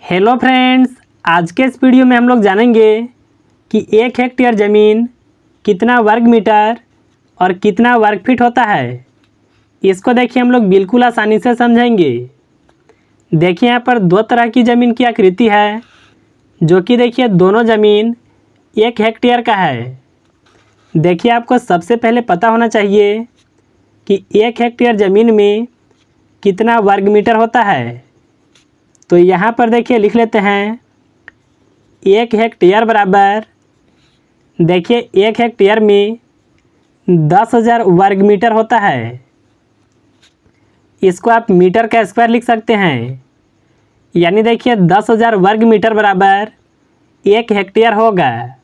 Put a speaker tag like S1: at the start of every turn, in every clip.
S1: Hello friends, आज के इस वीडियो में हम लोग जानेंगे कि 1 हेक्टेयर ज़मीन कितना वर्ग मीटर और कितना वर्ग फीट होता है। इसको देखिए हम लोग बिल्कुल आसानी से समझेंगे। देखिए यहाँ पर दो तरह की ज़मीन की आकृति है, जो कि देखिए दोनों ज़मीन 1 हेक्टेयर का है। देखिए आपको सबसे पहले पता होना चाहिए कि 1 हेक्टेयर ज़मीन में कितना वर्ग मीटर होता है। तो यहाँ पर देखिए लिख लेते हैं 1 हेक्टेयर बराबर, देखिए 1 हेक्टेयर में 10,000 वर्ग मीटर होता है। इसको आप मीटर का स्क्वायर लिख सकते हैं, यानी देखिए 10,000 वर्ग मीटर बराबर 1 हेक्टेयर होगा।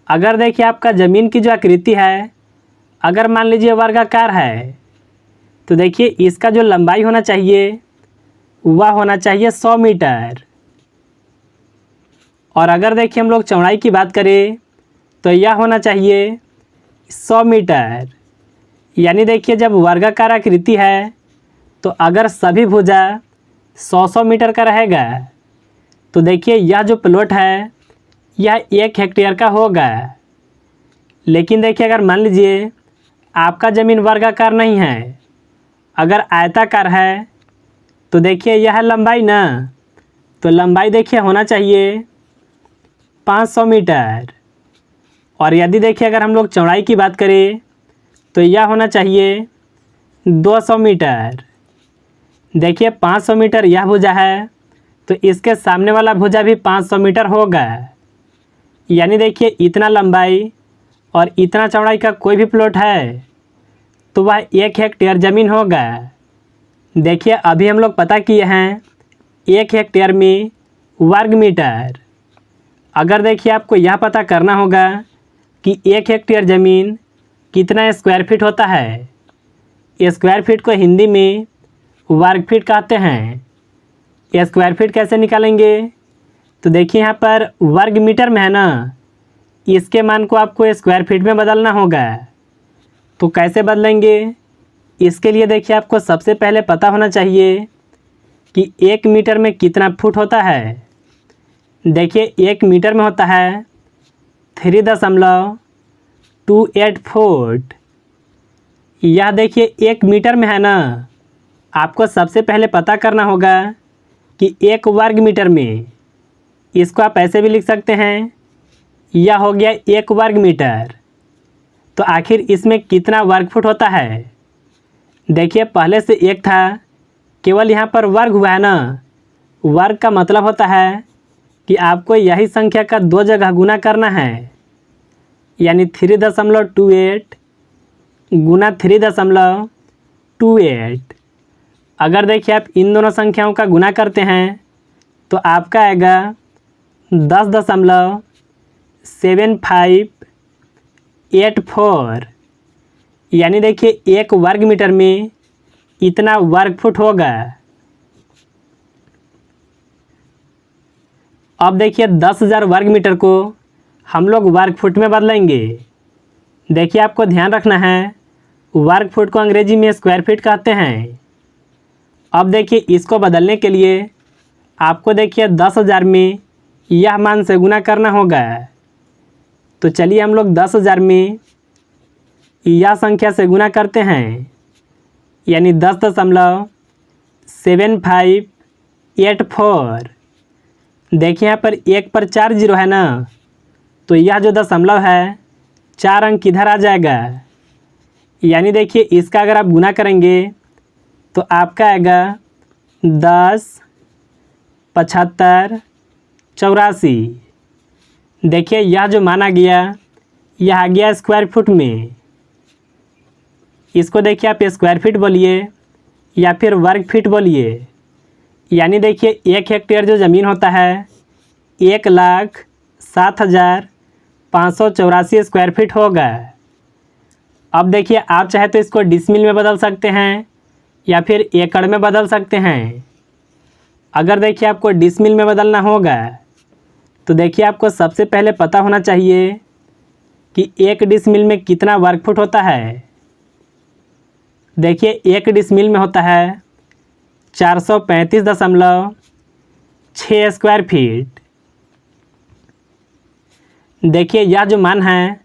S1: अगर देखिए आपका ज़मीन की जो आकृति है, अगर मान लीजिए वर्गाकार है, तो देखिए इसका जो लंबाई होना चाहिए वह होना चाहिए 100 मीटर। और अगर देखिए हम लोग चौड़ाई की बात करें तो यह होना चाहिए 100 मीटर। यानी देखिए जब वर्गाकार आकृति है तो अगर सभी भुजा 100 मीटर का रहेगा तो देखिए यह जो प्लॉट है यह 1 हेक्टेयर का होगा। लेकिन देखिए अगर मान लीजिए आपका ज़मीन वर्गाकार नहीं है, अगर आयताकार है, तो देखिए यह लंबाई ना, तो लंबाई देखिए होना चाहिए 500 मीटर। और यदि देखिए अगर हम लोग चौड़ाई की बात करें तो यह होना चाहिए 200 मीटर। देखिए 500 मीटर यह भुजा है, तो इसके सामने वाला भुजा भी 500 मीटर होगा। यानी देखिए इतना लंबाई और इतना चौड़ाई का कोई भी प्लॉट है तो वह 1 हेक्टेयर ज़मीन होगा। देखिए अभी हम लोग पता किए हैं 1 हेक्टेयर में वर्ग मीटर। अगर देखिए आपको यह पता करना होगा कि 1 हेक्टेयर ज़मीन कितना स्क्वायर फीट होता है। स्क्वायर फीट को हिंदी में वर्ग फीट कहते हैं। स्क्वायर फीट कैसे निकालेंगे? तो देखिए यहाँ पर वर्ग मीटर में है ना, इसके मान को आपको स्क्वायर फीट में बदलना होगा। तो कैसे बदलेंगे? इसके लिए देखिए आपको सबसे पहले पता होना चाहिए कि 1 मीटर में कितना फुट होता है। देखिए 1 मीटर में होता है 3.28 फुट। यह देखिए 1 मीटर में है ना, आपको सबसे पहले पता करना होगा कि 1 वर्ग मीटर में, इसको आप ऐसे भी लिख सकते हैं, यह हो गया 1 वर्ग मीटर। तो आखिर इसमें कितना वर्ग फुट होता है? देखिए पहले से 1 था, केवल यहाँ पर वर्ग हुआ है ना। वर्ग का मतलब होता है कि आपको यही संख्या का 2 जगह गुना करना है, यानी 3.28 गुना 3.28। अगर देखिए आप इन दोनों संख्याओं का गुना करते हैं तो आपका आएगा 10.7584। यानी देखिए 1 वर्ग मीटर में इतना वर्ग फुट होगा। अब देखिए 10,000 वर्ग मीटर को हम लोग वर्ग फुट में बदलेंगे। देखिए आपको ध्यान रखना है, वर्ग फुट को अंग्रेजी में स्क्वायर फीट कहते हैं। अब देखिए इसको बदलने के लिए आपको देखिए 10,000 में यह मान से गुना करना होगा। तो चलिए हम लोग 10,000 में यह संख्या से गुना करते हैं, यानी 10.7584। देखिए यहाँ पर 1 पर 4 जीरो है ना, तो यह जो दशमलव है 4 अंक इधर आ जाएगा। यानी देखिए इसका अगर आप गुना करेंगे तो आपका आएगा 10, 75, 84। देखिए यह जो माना गया यह आ गया स्क्वायर फुट में। इसको देखिए आप स्क्वायर फीट बोलिए या फिर वर्ग फीट बोलिए। यानी देखिए 1 हेक्टेयर जो ज़मीन होता है 1,07,584 स्क्वायर फीट होगा। अब देखिए आप चाहे तो इसको डिसमिल में बदल सकते हैं या फिर एकड़ में बदल सकते हैं। अगर देखिए आपको डिसमिल में बदलना होगा तो देखिए आपको सबसे पहले पता होना चाहिए कि 1 डिसमिल में कितना वर्ग फुट होता है। देखिए 1 डिसमिल में होता है 435.4 6 स्क्वायर फीट। देखिए यह जो मान है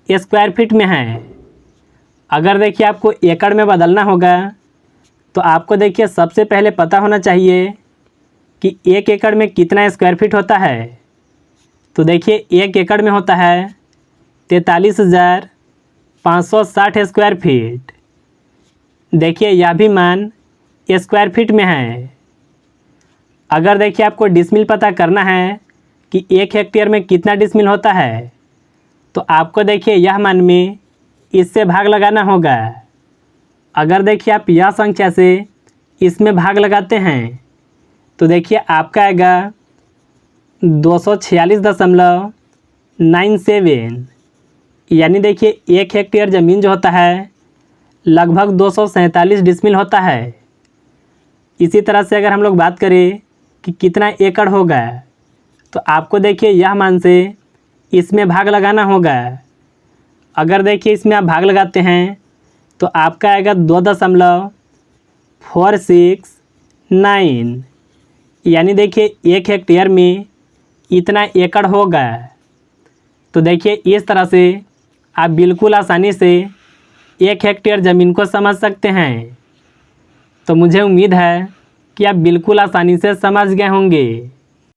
S1: स्क्वायर फीट में है। अगर देखिए आपको एकड़ में बदलना होगा तो आपको देखिए सबसे पहले पता होना चाहिए कि 1 एकड़ में कितना स्क्वायर फीट होता है। तो देखिए 1 एकड़ में होता है 43,560 स्क्वायर फीट। देखिए यह भी मान स्क्वायर फीट में है। अगर देखिए आपको डिसमिल पता करना है कि 1 हेक्टेयर में कितना डिसमिल होता है तो आपको देखिए यह मान में इससे भाग लगाना होगा। अगर देखिए आप यह संख्या से इसमें भाग लगाते हैं तो देखिए आपका आएगा 246.97, यानी देखिए 1 हेक्टेयर ज़मीन जो होता है लगभग 247 डिसमिल होता है। इसी तरह से अगर हम लोग बात करें कि कितना एकड़ होगा तो आपको देखिए यह मान से इसमें भाग लगाना होगा। अगर देखिए इसमें आप भाग लगाते हैं तो आपका आएगा 2.469, यानी देखिए 1 हेक्टेयर में इतना एकड़ होगा। तो देखिए इस तरह से आप बिल्कुल आसानी से 1 हेक्टेयर ज़मीन को समझ सकते हैं। तो मुझे उम्मीद है कि आप बिल्कुल आसानी से समझ गए होंगे।